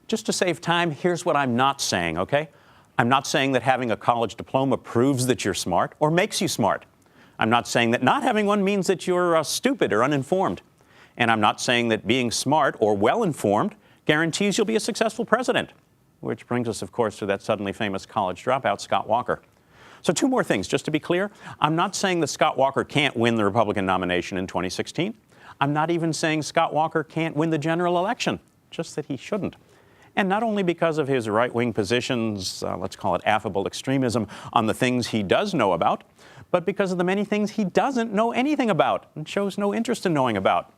Just to save time, here's what I'm not saying, okay? I'm not saying that having a college diploma proves that you're smart or makes you smart. I'm not saying that not having one means that you're stupid or uninformed. And I'm not saying that being smart or well-informed guarantees you'll be a successful president. Which brings us, of course, to that suddenly famous college dropout, Scott Walker. So two more things, just to be clear. I'm not saying that Scott Walker can't win the Republican nomination in 2016. I'm not even saying Scott Walker can't win the general election, just that he shouldn't. And not only because of his right-wing positions, let's call it affable extremism, on the things he does know about, but because of the many things he doesn't know anything about and shows no interest in knowing about.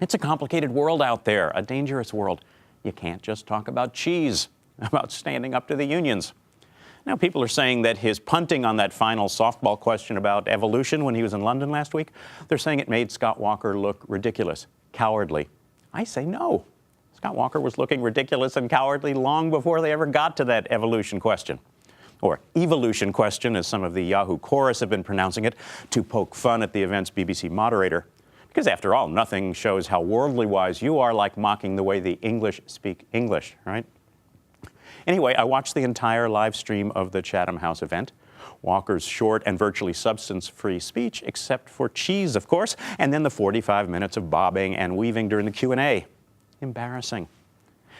It's a complicated world out there, a dangerous world. You can't just talk about cheese, about standing up to the unions. Now, people are saying that his punting on that final softball question about evolution when he was in London last week, they're saying it made Scott Walker look ridiculous, cowardly. I say no. Scott Walker was looking ridiculous and cowardly long before they ever got to that evolution question. Or evolution question, as some of the Yahoo chorus have been pronouncing it, to poke fun at the event's BBC moderator. Because after all, nothing shows how worldly wise you are like mocking the way the English speak English, right? Anyway, I watched the entire live stream of the Chatham House event. Walker's short and virtually substance-free speech, except for cheese, of course, and then the 45 minutes of bobbing and weaving during the Q&A. Embarrassing.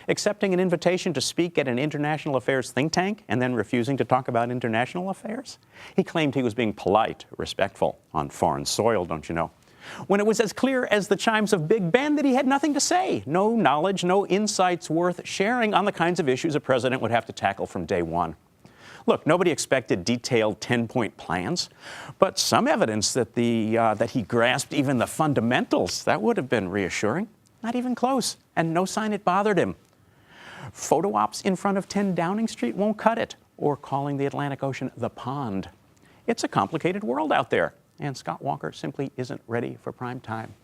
Accepting an invitation to speak at an international affairs think tank and then refusing to talk about international affairs? He claimed he was being polite, respectful, on foreign soil, don't you know? When it was as clear as the chimes of Big Ben that he had nothing to say, no knowledge, no insights worth sharing on the kinds of issues a president would have to tackle from day one. Look, nobody expected detailed 10-point plans, but some evidence that that he grasped even the fundamentals, that would have been reassuring. Not even close, and no sign it bothered him. Photo ops in front of 10 Downing Street won't cut it, or calling the Atlantic Ocean the pond. It's a complicated world out there, and Scott Walker simply isn't ready for prime time.